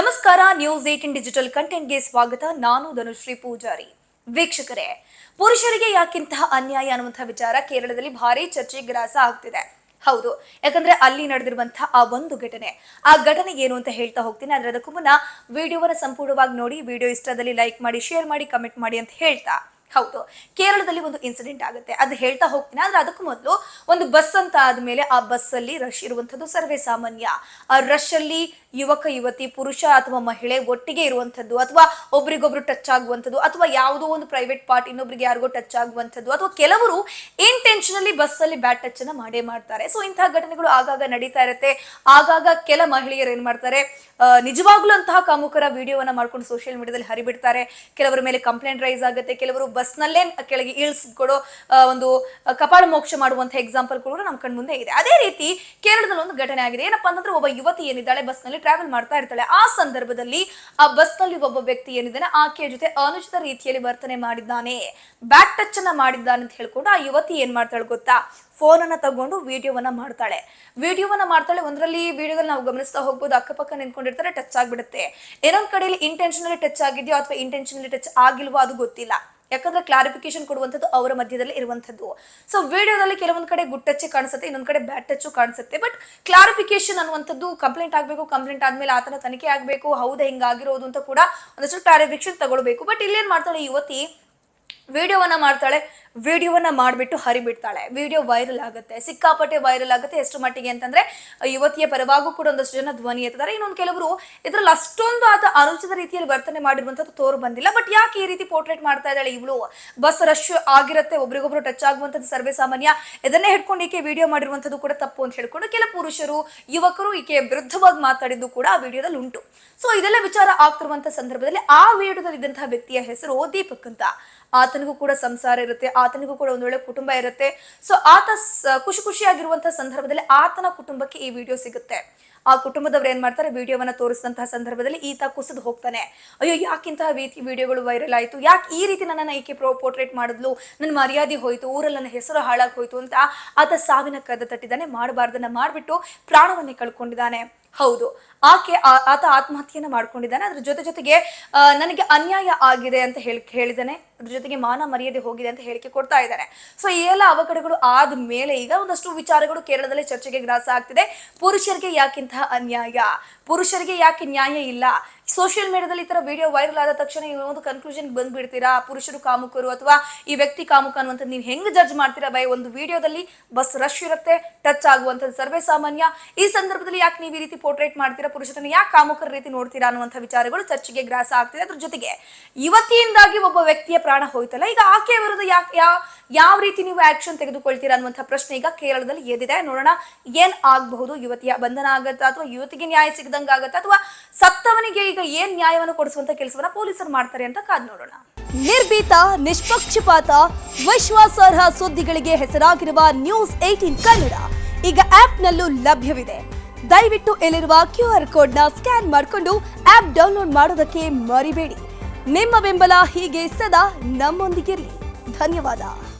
ನಮಸ್ಕಾರ. News 18 digital ಕಂಟೆಂಟ್ಗೆ ಸ್ವಾಗತ. ನಾನು ಧನುಶ್ರೀ ಪೂಜಾರಿ. ವೀಕ್ಷಕರೇ, ಪುರುಷರಿಗೆ ಯಾಕಿಂತಹ ಅನ್ಯಾಯ ಅನ್ನುವಂತಹ ವಿಚಾರ ಕೇರಳದಲ್ಲಿ ಭಾರಿ ಚರ್ಚೆಗೆ ಗ್ರಾಸ ಆಗ್ತಿದೆ. ಹೌದು, ಯಾಕಂದ್ರೆ ಅಲ್ಲಿ ನಡೆದಿರುವಂತಹ ಆ ಒಂದು ಘಟನೆ ಏನು ಅಂತ ಹೇಳ್ತಾ ಹೋಗ್ತೀನಿ. ಆದ್ರೆ ಅದಕ್ಕೂ ಮುನ್ನ ವಿಡಿಯೋವನ್ನ ಸಂಪೂರ್ಣವಾಗಿ ನೋಡಿ. ವಿಡಿಯೋ ಇಷ್ಟದಲ್ಲಿ ಲೈಕ್ ಮಾಡಿ, ಶೇರ್ ಮಾಡಿ, ಕಮೆಂಟ್ ಮಾಡಿ ಅಂತ ಹೇಳ್ತಾ, ಹೌದು, ಕೇರಳದಲ್ಲಿ ಒಂದು ಇನ್ಸಿಡೆಂಟ್ ಆಗುತ್ತೆ. ಅದು ಹೇಳ್ತಾ ಹೋಗ್ತೀನಿ. ಆದ್ರೆ ಅದಕ್ಕೂ ಮೊದಲು ಒಂದು ಬಸ್ ಅಂತ ಆದ್ಮೇಲೆ ಆ ಬಸ್ ಅಲ್ಲಿ ರಶ್ ಇರುವಂತದ್ದು ಸರ್ವೇ ಸಾಮಾನ್ಯ. ಆ ರಶ್ ಅಲ್ಲಿ ಯುವಕ ಯುವತಿ, ಪುರುಷ ಅಥವಾ ಮಹಿಳೆ ಒಟ್ಟಿಗೆ ಇರುವಂತದ್ದು, ಅಥವಾ ಒಬ್ರಿಗೊಬ್ರು ಟಚ್ ಆಗುವಂಥದ್ದು, ಅಥವಾ ಯಾವುದೋ ಒಂದು ಪ್ರೈವೇಟ್ ಪಾರ್ಟ್ ಇನ್ನೊಬ್ರಿಗೆ ಯಾರಿಗೋ ಟಚ್ ಆಗುವಂಥದ್ದು, ಅಥವಾ ಕೆಲವರು ಇಂಟೆನ್ಷನಲಿ ಬಸ್ ಅಲ್ಲಿ ಬ್ಯಾಡ್ ಟಚ್ ಅನ್ನ ಮಾಡ್ತಾರೆ. ಸೊ ಇಂತಹ ಘಟನೆಗಳು ಆಗಾಗ ನಡೀತಾ ಇರುತ್ತೆ. ಆಗಾಗ ಕೆಲ ಮಹಿಳೆಯರು ಏನ್ ಮಾಡ್ತಾರೆ, ನಿಜವಾಗ್ಲೂ ಅಂತಹ ಕಾಮುಕರ ವಿಡಿಯೋವನ್ನ ಮಾಡ್ಕೊಂಡು ಸೋಷಿಯಲ್ ಮೀಡಿಯಾದಲ್ಲಿ ಹರಿಬಿಡ್ತಾರೆ. ಕೆಲವರ ಮೇಲೆ ಕಂಪ್ಲೇಂಟ್ ರೈಸ್ ಆಗುತ್ತೆ. ಕೆಲವರು ಬಸ್ ನಲ್ಲೇ ಕೆಳಗೆ ಇಳಿಸ್ಕೊಡೋ ಒಂದು ಕಪಾಳ ಮೋಕ್ಷ ಮಾಡುವಂತ ಎಕ್ಸಾಂಪಲ್ ಕೂಡ ನಮ್ಮ ಕಣ್ ಮುಂದೆ ಇದೆ. ಅದೇ ರೀತಿ ಕೇರಳದಲ್ಲಿ ಒಂದು ಘಟನೆ ಆಗಿದೆ. ಏನಪ್ಪಾ ಅಂತಂದ್ರೆ, ಒಬ್ಬ ಯುವತಿ ಏನಿದ್ದಾಳೆ ಬಸ್ ನಲ್ಲಿ ಟ್ರಾವೆಲ್ ಮಾಡ್ತಾ ಇರ್ತಾಳೆ. ಆ ಸಂದರ್ಭದಲ್ಲಿ ಆ ಬಸ್ ನಲ್ಲಿ ಒಬ್ಬ ವ್ಯಕ್ತಿ ಏನಿದ್ದಾನೆ ಆಕೆಯ ಜೊತೆ ಅನುಚಿತ ರೀತಿಯಲ್ಲಿ ವರ್ತನೆ ಮಾಡಿದ್ದಾನೆ, ಬ್ಯಾಡ್ ಟಚ್ ಅನ್ನ ಮಾಡಿದ್ದಾನೆ ಅಂತ ಹೇಳ್ಕೊಂಡು ಆ ಯುವತಿ ಏನ್ ಮಾಡ್ತಾಳೆ ಗೊತ್ತಾ, ಫೋನ್ ಅನ್ನ ತಗೊಂಡು ವಿಡಿಯೋವನ್ನ ಮಾಡ್ತಾಳೆ. ಒಂದರಲ್ಲಿ ವಿಡಿಯೋದಲ್ಲಿ ನಾವು ಗಮನಿಸ್ತಾ ಹೋಗ್ಬೋದು, ಅಕ್ಕಪಕ್ಕ ನಿಂತ್ಕೊಂಡಿರ್ತಾರೆ, ಟಚ್ ಆಗ್ಬಿಡುತ್ತೆ. ಇನ್ನೊಂದ್ ಕಡೆಯಲ್ಲಿ ಇಂಟೆನ್ಷನಲಿ ಟಚ್ ಆಗಿದೆಯೋ ಅಥವಾ ಇಂಟೆನ್ಷನಲಿ ಟಚ್ ಆಗಿಲ್ವೋ ಅದು ಗೊತ್ತಿಲ್ಲ. ಯಾಕಂದ್ರೆ ಕ್ಲಾರಿಫಿಕೇಶನ್ ಕೊಡುವಂಥದ್ದು ಅವರ ಮಧ್ಯದಲ್ಲಿ ಇರುವಂಥದ್ದು. ಸೊ ವಿಡಿಯೋದಲ್ಲಿ ಕೆಲವೊಂದ್ ಕಡೆ ಗುಡ್ ಟಚ್ ಕಾಣಿಸುತ್ತೆ, ಇನ್ನೊಂದ್ ಕಡೆ ಬ್ಯಾಡ್ ಟಚ್ ಕಾಣಿಸುತ್ತೆ. ಬಟ್ ಕ್ಲಾರಿಫಿಕೇಶನ್ ಅನ್ನುವಂಥದ್ದು ಕಂಪ್ಲೇಂಟ್ ಆಗಬೇಕು, ಕಂಪ್ಲೇಂಟ್ ಆದ್ಮೇಲೆ ಆತನ ತನಿಖೆ ಆಗಬೇಕು, ಹೌದಾ ಹಿಂಗಾಗಿರೋದು ಅಂತ ಕೂಡ ಒಂದಷ್ಟು ಕ್ಲಾರಿಫಿಕೇಶನ್ ತಗೊಳ್ಬೇಕು. ಬಟ್ ಇಲ್ಲೇನ್ ಮಾಡ್ತಾಳೆ ಯುವತಿ, ವಿಡಿಯೋವನ್ನ ಮಾಡಿಬಿಟ್ಟು ಹರಿಬಿಡ್ತಾಳೆ. ವಿಡಿಯೋ ವೈರಲ್ ಆಗುತ್ತೆ, ಸಿಕ್ಕಾಪಟ್ಟೆ ವೈರಲ್ ಆಗುತ್ತೆ. ಎಷ್ಟು ಮಟ್ಟಿಗೆ ಅಂತಂದ್ರೆ, ಯುವತಿಯ ಪರವಾಗೂ ಕೂಡ ಒಂದಷ್ಟು ಜನ ಧ್ವನಿ ಎತ್ತಿದ್ದಾರೆ. ಇನ್ನೊಂದು ಕೆಲವರು ಇದ್ರಲ್ಲಿ ಅಷ್ಟೊಂದು ಆತ ಅನುಚಿತ ರೀತಿಯಲ್ಲಿ ವರ್ತನೆ ಮಾಡಿರುವಂತದ್ದು ತೋರು ಬಂದಿಲ್ಲ. ಬಟ್ ಯಾಕೆ ಈ ರೀತಿ ಪೋರ್ಟ್ರೇಟ್ ಮಾಡ್ತಾ ಇದ್ದಾಳೆ ಇವಳು? ಬಸ್ ರಶ್ ಆಗಿರುತ್ತೆ, ಒಬ್ರಿಗೊಬ್ರು ಟಚ್ ಆಗುವಂಥದ್ದು ಸರ್ವೇ ಸಾಮಾನ್ಯ. ಇದನ್ನೇ ಹಿಡ್ಕೊಂಡು ಈಕೆ ವಿಡಿಯೋ ಮಾಡಿರುವಂಥದ್ದು ಕೂಡ ತಪ್ಪು ಅಂತ ಹೇಳ್ಕೊಂಡು ಕೆಲ ಪುರುಷರು, ಯುವಕರು ಈಕೆ ವಿರುದ್ಧವಾಗಿ ಮಾತಾಡಿದ್ದು ಕೂಡ ಆ ವಿಡಿಯೋದಲ್ಲಿ ಉಂಟು. ಸೊ ಇದೆಲ್ಲ ವಿಚಾರ ಆಗ್ತಿರುವಂತ ಸಂದರ್ಭದಲ್ಲಿ ಆ ವಿಡಿಯೋದಲ್ಲಿ ಇದ್ದಂತಹ ವ್ಯಕ್ತಿಯ ಹೆಸರು ದೀಪಕ್ ಅಂತ. ಆತನಿಗೂ ಕೂಡ ಸಂಸಾರ ಇರುತ್ತೆ, ಆತನಿಗೂ ಕೂಡ ಒಂದು ಒಳ್ಳೆ ಕುಟುಂಬ ಇರುತ್ತೆ. ಸೊ ಆತ ಖುಷಿಯಾಗಿರುವಂತಹ ಸಂದರ್ಭದಲ್ಲಿ ಆತನ ಕುಟುಂಬಕ್ಕೆ ಈ ವಿಡಿಯೋ ಸಿಗುತ್ತೆ. ಆ ಕುಟುಂಬದವ್ರು ಏನ್ ಮಾಡ್ತಾರೆ, ವಿಡಿಯೋವನ್ನ ತೋರಿಸಿದಂತಹ ಸಂದರ್ಭದಲ್ಲಿ ಈತ ಕುಸಿದು ಹೋಗ್ತಾನೆ. ಅಯ್ಯೋ, ಯಾಕಿಂತಹ ವಿಡಿಯೋಗಳು ವೈರಲ್ ಆಯ್ತು, ಯಾಕೆ ಈ ರೀತಿ ನನ್ನನ್ನು ಈಕೆ ಪೋರ್ಟ್ರೇಟ್ ಮಾಡಿದ್ಲು, ನನ್ನ ಮರ್ಯಾದೆ ಹೋಯ್ತು, ಊರಲ್ಲಿ ನನ್ನ ಹೆಸರು ಹಾಳಾಗಿ ಹೋಯ್ತು ಅಂತ ಆತ ಸಾವಿನ ಕದ ತಟ್ಟಿದ್ದಾನೆ. ಮಾಡಬಾರ್ದನ್ನ ಮಾಡ್ಬಿಟ್ಟು ಪ್ರಾಣವನ್ನೇ ಕಳ್ಕೊಂಡಿದ್ದಾನೆ. ಹೌದು, ಆತ ಆತ್ಮಹತ್ಯೆಯನ್ನ ಮಾಡ್ಕೊಂಡಿದ್ದಾನೆ. ಅದ್ರ ಜೊತೆಗೆ ನನಗೆ ಅನ್ಯಾಯ ಆಗಿದೆ ಅಂತ ಹೇಳಿದ್ದಾನೆ. ಅದ್ರ ಜೊತೆಗೆ ಮಾನ ಮರ್ಯಾದೆ ಹೋಗಿದೆ ಅಂತ ಹೇಳಿಕೆ ಕೊಡ್ತಾ ಇದ್ದಾನೆ. ಸೊ ಈ ಎಲ್ಲ ಅವಘಡಗಳು ಆದ ಮೇಲೆ ಈಗ ಒಂದಷ್ಟು ವಿಚಾರಗಳು ಕೇರಳದಲ್ಲಿ ಚರ್ಚೆಗೆ ಗ್ರಾಸ ಆಗ್ತಿದೆ. ಪುರುಷರಿಗೆ ಯಾಕಿಂತಹ ಅನ್ಯಾಯ, ಪುರುಷರಿಗೆ ಯಾಕೆ ನ್ಯಾಯ ಇಲ್ಲ? ಸೋಷಿಯಲ್ ಮೀಡಿಯಾದಲ್ಲಿ ಈ ತರ ವಿಡಿಯೋ ವೈರಲ್ ಆದ ತಕ್ಷಣ ಒಂದು ಕನ್ಕ್ಲೂಷನ್ ಬಂದ್ಬಿಡ್ತೀರಾ, ಪುರುಷರು ಕಾಮುಕರು ಅಥವಾ ಈ ವ್ಯಕ್ತಿ ಕಾಮುಕ ಅನ್ನುವಂಥ ನೀವು ಹೆಂಗ್ ಜಡ್ಜ್ ಮಾಡ್ತೀರಾ? ಒಂದು ವಿಡಿಯೋದಲ್ಲಿ ಬಸ್ ರಶ್ ಇರುತ್ತೆ, ಟಚ್ ಆಗುವಂಥದ್ದು ಸರ್ವೇ ಸಾಮಾನ್ಯ. ಈ ಸಂದರ್ಭದಲ್ಲಿ ಯಾಕೆ ನೀವು ಈ ರೀತಿ ಪೋರ್ಟ್ರೇಟ್ ಮಾಡ್ತೀರಾ, ಪುರುಷರನ್ನ ಯಾಕೆ ಕಾಮುಕರ ರೀತಿ ನೋಡ್ತೀರಾ ಅನ್ನುವಂಥ ವಿಚಾರಗಳು ಚರ್ಚೆಗೆ ಗ್ರಾಸ ಆಗ್ತಿದೆ. ಅದ್ರ ಜೊತೆಗೆ ಯುವತಿಯಿಂದಾಗಿ ಒಬ್ಬ ವ್ಯಕ್ತಿಯ ಪ್ರಾಣ ಹೋಯ್ತಲ್ಲ, ಈಗ ಆಕೆ ವಿರುದ್ಧ ಯಾವ ರೀತಿ ನೀವು ಆಕ್ಷನ್ ತೆಗೆದುಕೊಳ್ತೀರಾ ಅನ್ನುವಂಥ ಪ್ರಶ್ನೆ ಈಗ ಕೇರಳದಲ್ಲಿ ಎದ್ದಿದೆ. ನೋಡೋಣ ಏನ್ ಆಗಬಹುದು. ಯುವತಿಯ ಬಂಧನ ಆಗತ್ತಾ, ಅಥವಾ ಯುವತಿಗೆ ನ್ಯಾಯ ಸಿಗದಂಗ ಆಗತ್ತಾ, ಅಥವಾ ಸತ್ತವನಿಗೆ ಈಗ ಏನ್ ನ್ಯಾಯವನ್ನು ಕೊಡಿಸುವಂತ ಕೆಲಸವನ್ನ ಪೊಲೀಸರು ಮಾಡ್ತಾರೆ ಅಂತ ಕಾದ್ ನೋಡೋಣ. ನಿರ್ಭೀತ, ನಿಷ್ಪಕ್ಷಪಾತ, ವಿಶ್ವಾಸಾರ್ಹ ಸುದ್ದಿಗಳಿಗೆ ಹೆಸರಾಗಿರುವ ನ್ಯೂಸ್ 18 ಕನ್ನಡ ಈಗ ಆಪ್ನಲ್ಲೂ ಲಭ್ಯವಿದೆ. ದಯವಿಟ್ಟು ಇಲ್ಲಿರುವ QR ಕೋಡ್ನ ಸ್ಕ್ಯಾನ್ ಮಾಡಿಕೊಂಡು ಆಪ್ ಡೌನ್ಲೋಡ್ ಮಾಡೋದಕ್ಕೆ ಮರಿಬೇಡಿ. ನಿಮ್ಮ ಬೆಂಬಲ ಹೀಗೆ ಸದಾ ನಮ್ಮೊಂದಿಗಿರಲಿ. ಧನ್ಯವಾದ.